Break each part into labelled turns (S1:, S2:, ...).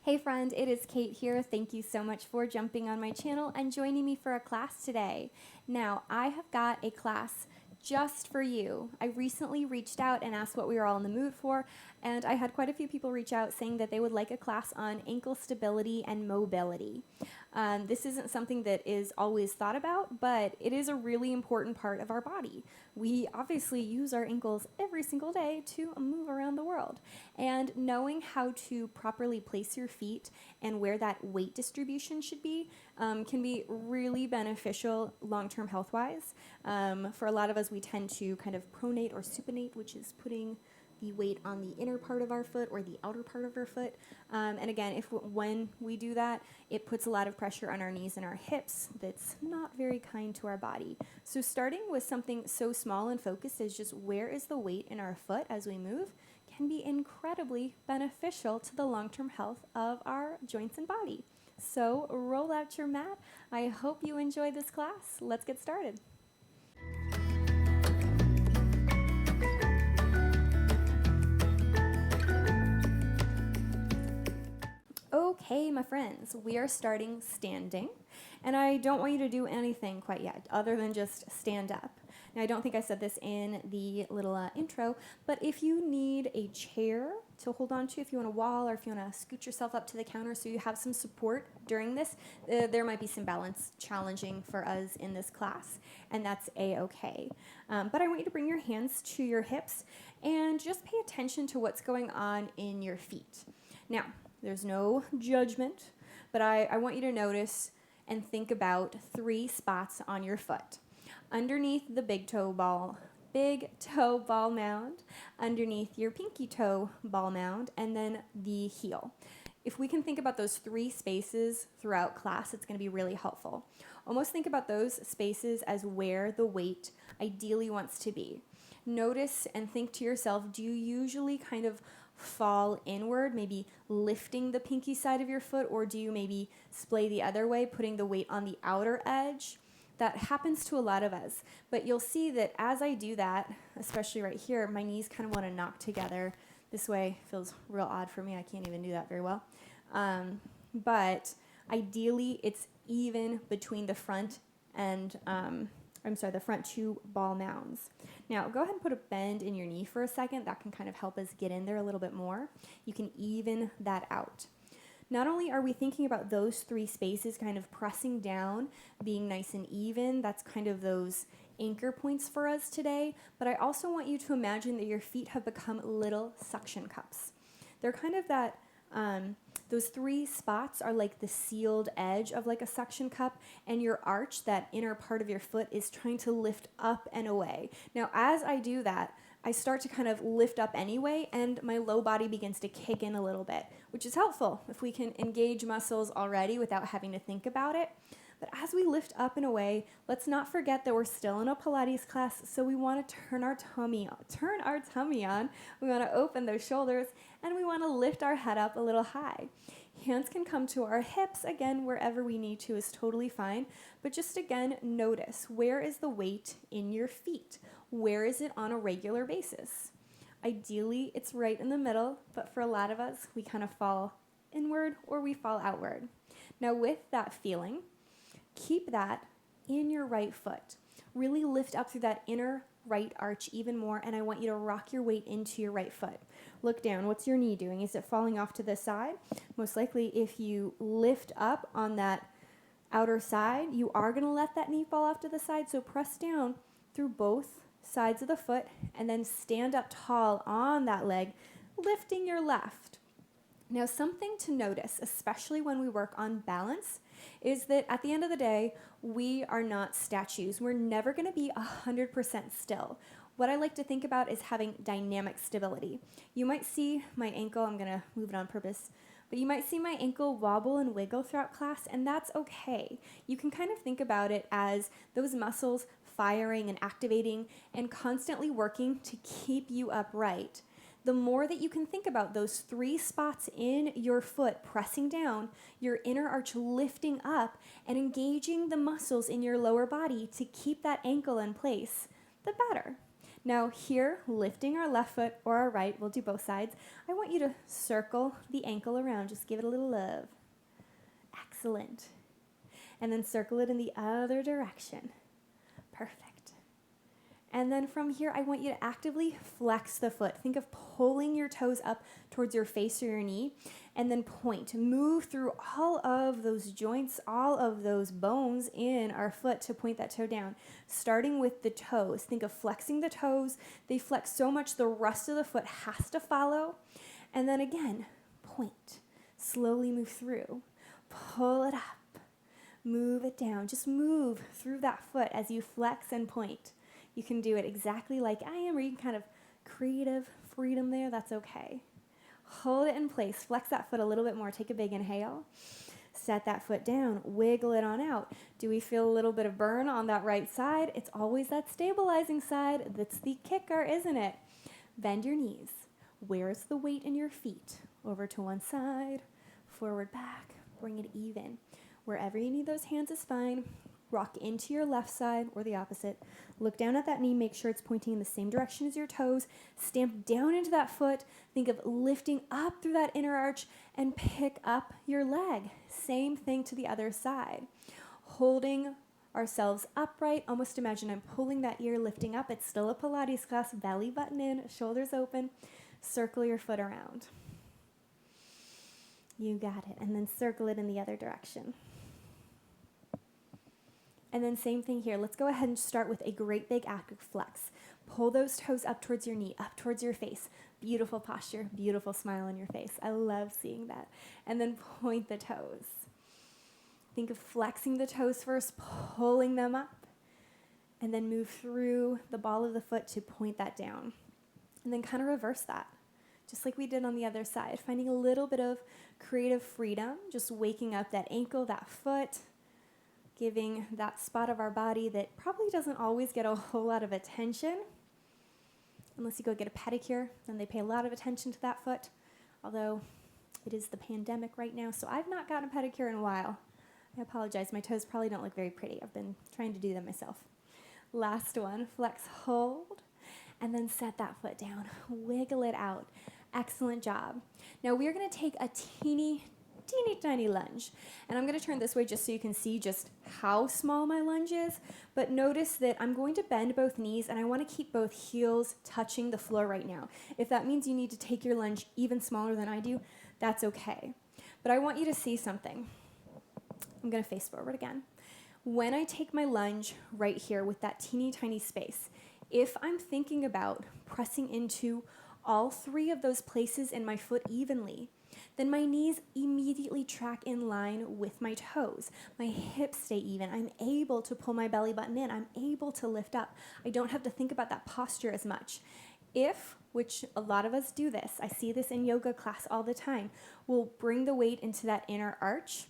S1: Hey friend, it is Kate here. Thank you so much for jumping on my channel and joining me for a class today. Now, I have got a class just for you. I recently reached out and asked what we were all in the mood for, and I had quite a few people reach out saying that they would like a class on ankle stability and mobility. This isn't something that is always thought about, but it is a really important part of our body. We obviously use our ankles every single day to move around the world, and knowing how to properly place your feet and where that weight distribution should be can be really beneficial long-term health-wise. For a lot of us, we tend to kind of pronate or supinate, which is putting the weight on the inner part of our foot or the outer part of our foot. And again, when we do that, it puts a lot of pressure on our knees and our hips that's not very kind to our body. So starting with something so small and focused as just where is the weight in our foot as we move can be incredibly beneficial to the long-term health of our joints and body. So roll out your mat. I hope you enjoy this class. Let's get started. Okay, my friends, we are starting standing, and I don't want you to do anything quite yet other than just stand up. Now, I don't think I said this in the little intro, but if you need a chair to hold on to, if you want a wall, or if you want to scoot yourself up to the counter so you have some support during this, there might be some balance challenging for us in this class, and that's a-okay. But I want you to bring your hands to your hips and just pay attention to what's going on in your feet. Now, there's no judgment, but I want you to notice and think about 3 spots on your foot. Underneath the big toe ball mound, underneath your pinky toe ball mound, and then the heel. If we can think about those 3 spaces throughout class, it's going to be really helpful. Almost think about those spaces as where the weight ideally wants to be. Notice and think to yourself, do you usually kind of fall inward, maybe lifting the pinky side of your foot, or do you maybe splay the other way, putting the weight on the outer edge? That happens to a lot of us, but you'll see that as I do that, especially right here, my knees kind of want to knock together. This way feels real odd for me. I can't even do that very well. But ideally, it's even between the front and the front 2 ball mounds. Now, go ahead and put a bend in your knee for a second. That can kind of help us get in there a little bit more. You can even that out. Not only are we thinking about those 3 spaces kind of pressing down, being nice and even, that's kind of those anchor points for us today, but I also want you to imagine that your feet have become little suction cups. They're kind of that, those 3 spots are like the sealed edge of like a suction cup, and your arch, that inner part of your foot, is trying to lift up and away. Now, as I do that, I start to kind of lift up anyway, and my low body begins to kick in a little bit, which is helpful if we can engage muscles already without having to think about it. But as we lift up and away, let's not forget that we're still in a Pilates class, so we want to turn our tummy on. We want to open those shoulders, and we want to lift our head up a little high. Hands can come to our hips. Again, wherever we need to is totally fine. But just again, notice, where is the weight in your feet? Where is it on a regular basis? Ideally, it's right in the middle, but for a lot of us, we kind of fall inward or we fall outward. Now, with that feeling, keep that in your right foot. Really lift up through that inner right arch even more, and I want you to rock your weight into your right foot. Look down. What's your knee doing? Is it falling off to the side? Most likely, if you lift up on that outer side, you are going to let that knee fall off to the side, so press down through both sides of the foot, and then stand up tall on that leg, lifting your left. Now, something to notice, especially when we work on balance, is that at the end of the day, we are not statues. We're never going to be 100% still. What I like to think about is having dynamic stability. You might see my ankle, I'm going to move it on purpose, but you might see my ankle wobble and wiggle throughout class, and that's okay. You can kind of think about it as those muscles firing and activating and constantly working to keep you upright. The more that you can think about those 3 spots in your foot pressing down, your inner arch lifting up, and engaging the muscles in your lower body to keep that ankle in place, the better. Now here, lifting our left foot or our right, we'll do both sides. I want you to circle the ankle around. Just give it a little love. Excellent. And then circle it in the other direction. Perfect. And then from here, I want you to actively flex the foot. Think of pulling your toes up towards your face or your knee, and then point. Move through all of those joints, all of those bones in our foot to point that toe down. Starting with the toes. Think of flexing the toes. They flex so much the rest of the foot has to follow. And then again, point. Slowly move through. Pull it up. Move it down. Just move through that foot as you flex and point. You can do it exactly like I am, or you can kind of creative freedom there. That's okay. Hold it in place. Flex that foot a little bit more. Take a big inhale. Set that foot down. Wiggle it on out. Do we feel a little bit of burn on that right side? It's always that stabilizing side. That's the kicker, isn't it? Bend your knees. Where's the weight in your feet? Over to one side, forward, back. Bring it even. Wherever you need those hands is fine. Rock into your left side or the opposite. Look down at that knee. Make sure it's pointing in the same direction as your toes. Stamp down into that foot. Think of lifting up through that inner arch and pick up your leg. Same thing to the other side. Holding ourselves upright. Almost imagine I'm pulling that ear, lifting up. It's still a Pilates class. Belly button in, shoulders open. Circle your foot around. You got it. And then circle it in the other direction. And then same thing here. Let's go ahead and start with a great big active flex. Pull those toes up towards your knee, up towards your face. Beautiful posture, beautiful smile on your face. I love seeing that. And then point the toes. Think of flexing the toes first, pulling them up, and then move through the ball of the foot to point that down. And then kind of reverse that, just like we did on the other side, finding a little bit of creative freedom, just waking up that ankle, that foot, giving that spot of our body that probably doesn't always get a whole lot of attention. Unless you go get a pedicure, then they pay a lot of attention to that foot. Although it is the pandemic right now, so I've not gotten a pedicure in a while. I apologize, my toes probably don't look very pretty. I've been trying to do them myself. Last one, flex, hold, and then set that foot down. Wiggle it out. Excellent job. Now we're gonna take a teeny tiny lunge. And I'm going to turn this way just so you can see just how small my lunge is. But notice that I'm going to bend both knees and I want to keep both heels touching the floor right now. If that means you need to take your lunge even smaller than I do, that's okay. But I want you to see something. I'm going to face forward again. When I take my lunge right here with that teeny tiny space, if I'm thinking about pressing into all three of those places in my foot evenly, then my knees immediately track in line with my toes. My hips stay even. I'm able to pull my belly button in. I'm able to lift up. I don't have to think about that posture as much. If, which a lot of us do this, I see this in yoga class all the time, we'll bring the weight into that inner arch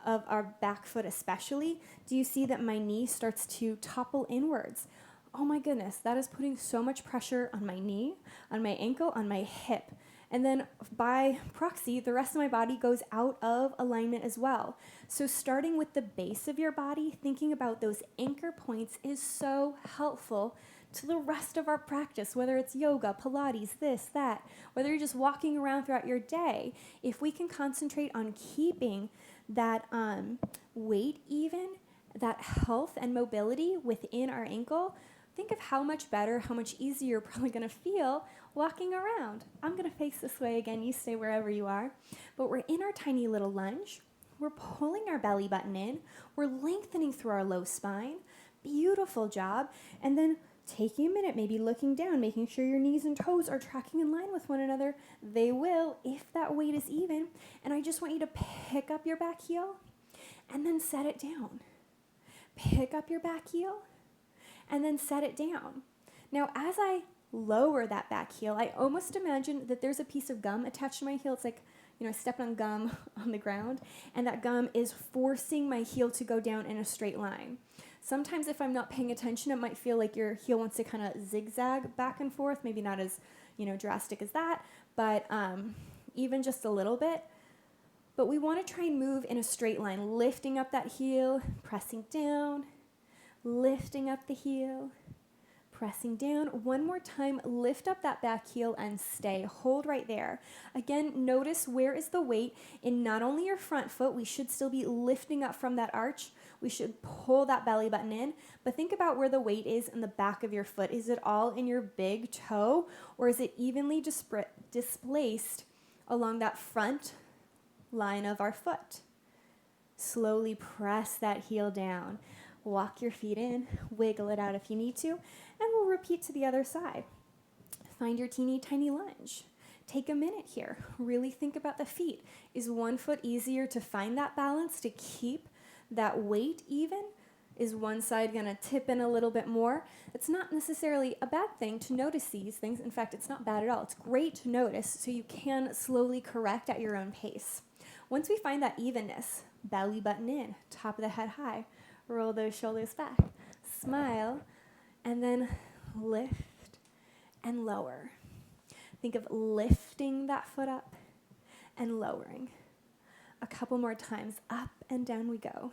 S1: of our back foot especially. Do you see that my knee starts to topple inwards? Oh my goodness, that is putting so much pressure on my knee, on my ankle, on my hip. And then by proxy, the rest of my body goes out of alignment as well. So starting with the base of your body, thinking about those anchor points is so helpful to the rest of our practice, whether it's yoga, Pilates, this, that, whether you're just walking around throughout your day. If we can concentrate on keeping that weight even, that health and mobility within our ankle, think of how much better, how much easier you're probably going to feel walking around. I'm going to face this way again. You stay wherever you are. But we're in our tiny little lunge. We're pulling our belly button in. We're lengthening through our low spine. Beautiful job. And then taking a minute, maybe looking down, making sure your knees and toes are tracking in line with one another. They will if that weight is even. And I just want you to pick up your back heel and then set it down. Pick up your back heel and then set it down. Now, as I lower that back heel, I almost imagine that there's a piece of gum attached to my heel. It's like, I stepped on gum on the ground, and that gum is forcing my heel to go down in a straight line. Sometimes if I'm not paying attention, it might feel like your heel wants to kind of zigzag back and forth, maybe not as, drastic as that, but even just a little bit. But we want to try and move in a straight line, lifting up that heel, pressing down, lifting up the heel, Pressing down. One more time, lift up that back heel and stay. Hold right there. Again, notice where is the weight in not only your front foot, we should still be lifting up from that arch. We should pull that belly button in, but think about where the weight is in the back of your foot. Is it all in your big toe, or is it evenly displaced along that front line of our foot? Slowly press that heel down. Walk your feet in, wiggle it out if you need to, and we'll repeat to the other side. Find your teeny tiny lunge. Take a minute here. Really think about the feet. Is one foot easier to find that balance, to keep that weight even? Is one side going to tip in a little bit more? It's not necessarily a bad thing to notice these things. In fact, it's not bad at all. It's great to notice so you can slowly correct at your own pace. Once we find that evenness, belly button in, top of the head high, roll those shoulders back, smile, and then lift and lower. Think of lifting that foot up and lowering. A couple more times, up and down we go.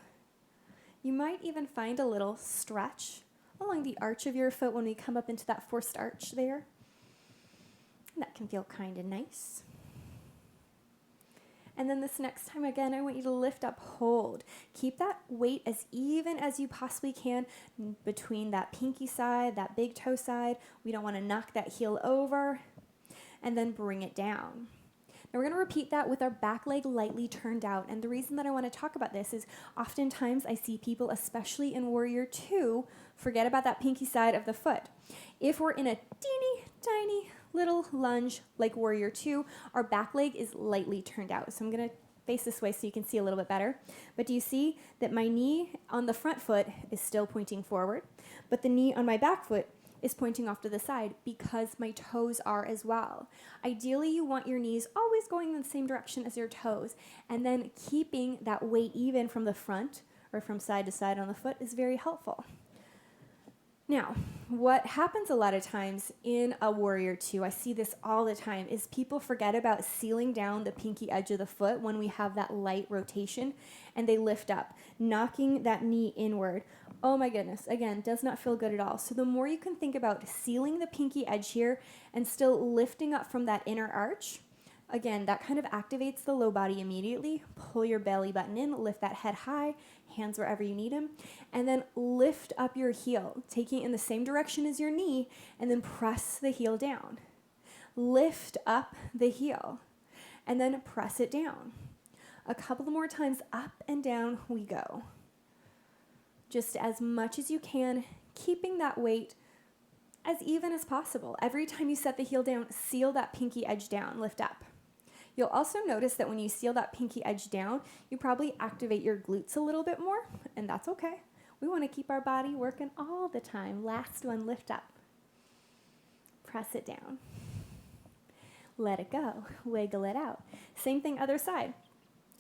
S1: You might even find a little stretch along the arch of your foot when we come up into that forced arch there. That can feel kind of nice. And then this next time, again, I want you to lift up, hold. Keep that weight as even as you possibly can between that pinky side, that big toe side. We don't want to knock that heel over. And then bring it down. Now we're going to repeat that with our back leg lightly turned out. And the reason that I want to talk about this is oftentimes I see people, especially in Warrior 2, forget about that pinky side of the foot. If we're in a teeny tiny little lunge like Warrior 2, our back leg is lightly turned out. So I'm going to face this way so you can see a little bit better. But do you see that my knee on the front foot is still pointing forward, but the knee on my back foot is pointing off to the side because my toes are as well. Ideally, you want your knees always going in the same direction as your toes, and then keeping that weight even from the front or from side to side on the foot is very helpful. Now, what happens a lot of times in a Warrior 2, I see this all the time, is people forget about sealing down the pinky edge of the foot when we have that light rotation and they lift up, knocking that knee inward. Oh my goodness, again, does not feel good at all. So the more you can think about sealing the pinky edge here and still lifting up from that inner arch, again, that kind of activates the low body immediately. Pull your belly button in, lift that head high, hands wherever you need them, and then lift up your heel, taking it in the same direction as your knee, and then press the heel down. Lift up the heel, and then press it down. A couple more times, up and down we go. Just as much as you can, keeping that weight as even as possible. Every time you set the heel down, seal that pinky edge down, lift up. You'll also notice that when you seal that pinky edge down, you probably activate your glutes a little bit more, and that's okay. We want to keep our body working all the time. Last one, lift up. Press it down. Let it go. Wiggle it out. Same thing, other side.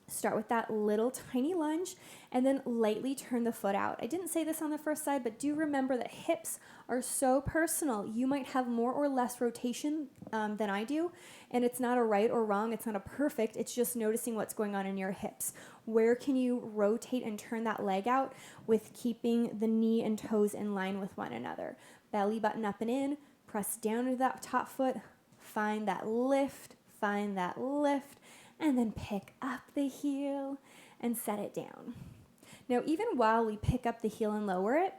S1: Start with that little tiny lunge and then lightly turn the foot out. I didn't say this on the first side, but do remember that hips are so personal. You might have more or less rotation than I do, and it's not a right or wrong. It's not a perfect. It's just noticing what's going on in your hips. Where can you rotate and turn that leg out with keeping the knee and toes in line with one another? Belly button up and in, press down into that top foot, find that lift, and then pick up the heel and set it down. Now, even while we pick up the heel and lower it,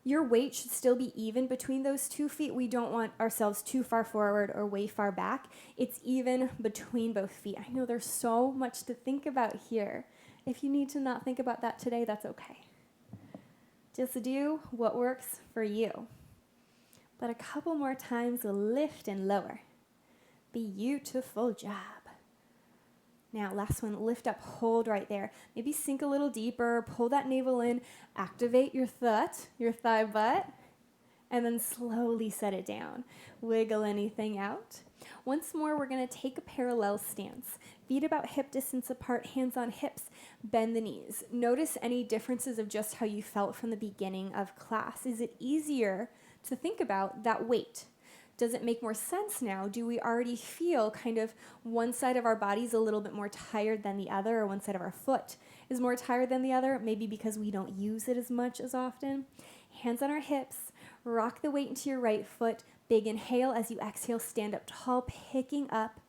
S1: your weight should still be even between those 2 feet. We don't want ourselves too far forward or way far back. It's even between both feet. I know there's so much to think about here. If you need to not think about that today, that's okay. Just do what works for you. But a couple more times, we'll lift and lower. Beautiful job. Now, last one, lift up, hold right there. Maybe sink a little deeper, pull that navel in, activate your thigh butt, and then slowly set it down. Wiggle anything out. Once more, we're going to take a parallel stance. Feet about hip distance apart, hands on hips, bend the knees. Notice any differences of just how you felt from the beginning of class. Is it easier to think about that weight? Does it make more sense now? Do we already feel kind of one side of our body's a little bit more tired than the other, or one side of our foot is more tired than the other, maybe because we don't use it as much as often? Hands on our hips, Rock the weight into your right foot. Big inhale. As you exhale, stand up tall, picking up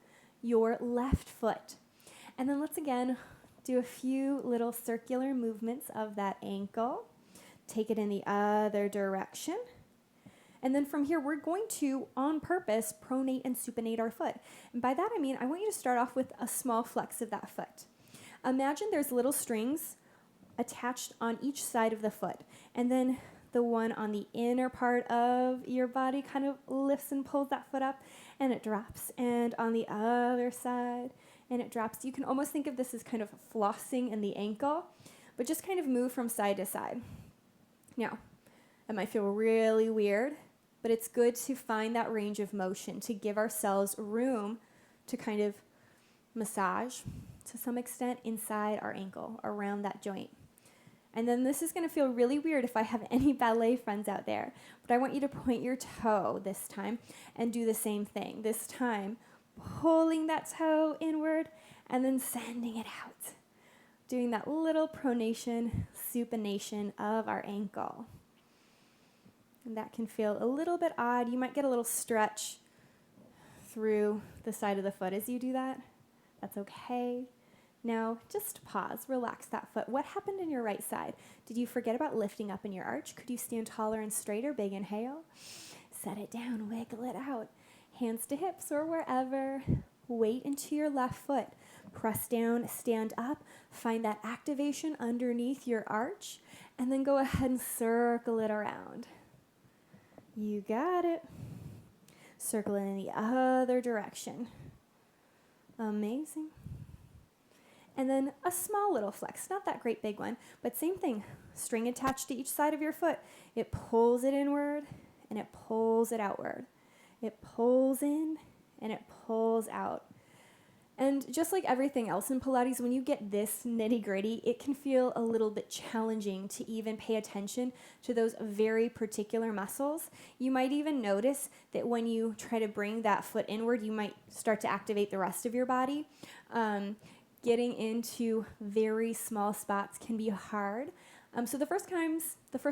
S1: your left foot. And then let's again do a few little circular movements of that ankle. Take it in the other direction. And then from here, we're going to, on purpose, pronate and supinate our foot. And by that, I mean, I want you to start off with a small flex of that foot. Imagine there's little strings attached on each side of the foot. And then the one on the inner part of your body kind of lifts and pulls that foot up, and it drops. And on the other side, and it drops. You can almost think of this as kind of flossing in the ankle, but just kind of move from side to side. Now, it might feel really weird, but it's good to find that range of motion to give ourselves room to kind of massage to some extent inside our ankle, around that joint. And then this is going to feel really weird if I have any ballet friends out there, but I want you to point your toe this time and do the same thing. This time, pulling that toe inward and then sending it out. Doing that little pronation, supination of our ankle. And that can feel a little bit odd. You might get a little stretch through the side of the foot as you do that. That's okay. Now, just pause, relax that foot. What happened in your right side? Did you forget about lifting up in your arch? Could you stand taller and straighter? Big inhale. Set it down, wiggle it out. Hands to hips or wherever. Weight into your left foot. Press down, stand up. Find that activation underneath your arch. And then go ahead and circle it around. You got it. Circle it in the other direction. Amazing. And then a small little flex, not that great big one, but same thing. String attached to each side of your foot. It pulls it inward and it pulls it outward. It pulls in and it pulls out. And just like everything else in Pilates, when you get this nitty-gritty, it can feel a little bit challenging to even pay attention to those very particular muscles. You might even notice that when you try to bring that foot inward, you might start to activate the rest of your body. Getting into very small spots can be hard. So the first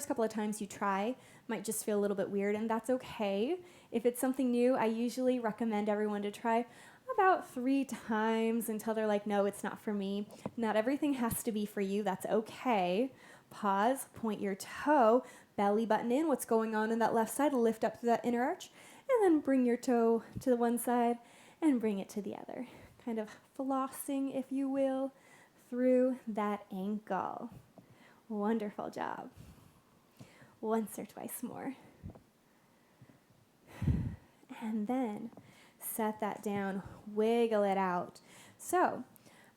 S1: couple of times you try might just feel a little bit weird, and that's okay. If it's something new, I usually recommend everyone to try about 3 times until they're like, no, it's not for me. Not everything has to be for you. That's okay. Pause, point your toe, belly button in. What's going on that left side? Lift up to that inner arch, and then bring your toe to the one side and bring it to the other. Kind of flossing, if you will, through that ankle. Wonderful job. Once or twice more. And then set that down, wiggle it out. So,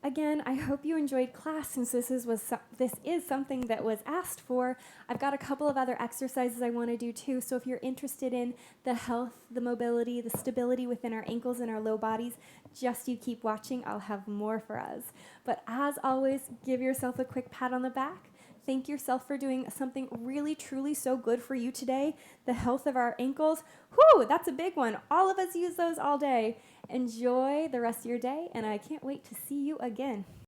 S1: again, I hope you enjoyed class since this is something that was asked for. I've got a couple of other exercises I want to do too, so if you're interested in the health, the mobility, the stability within our ankles and our low bodies, just you keep watching. I'll have more for us. But as always, give yourself a quick pat on the back. Thank yourself for doing something really, truly so good for you today. The health of our ankles. Whew, that's a big one. All of us use those all day. Enjoy the rest of your day, and I can't wait to see you again.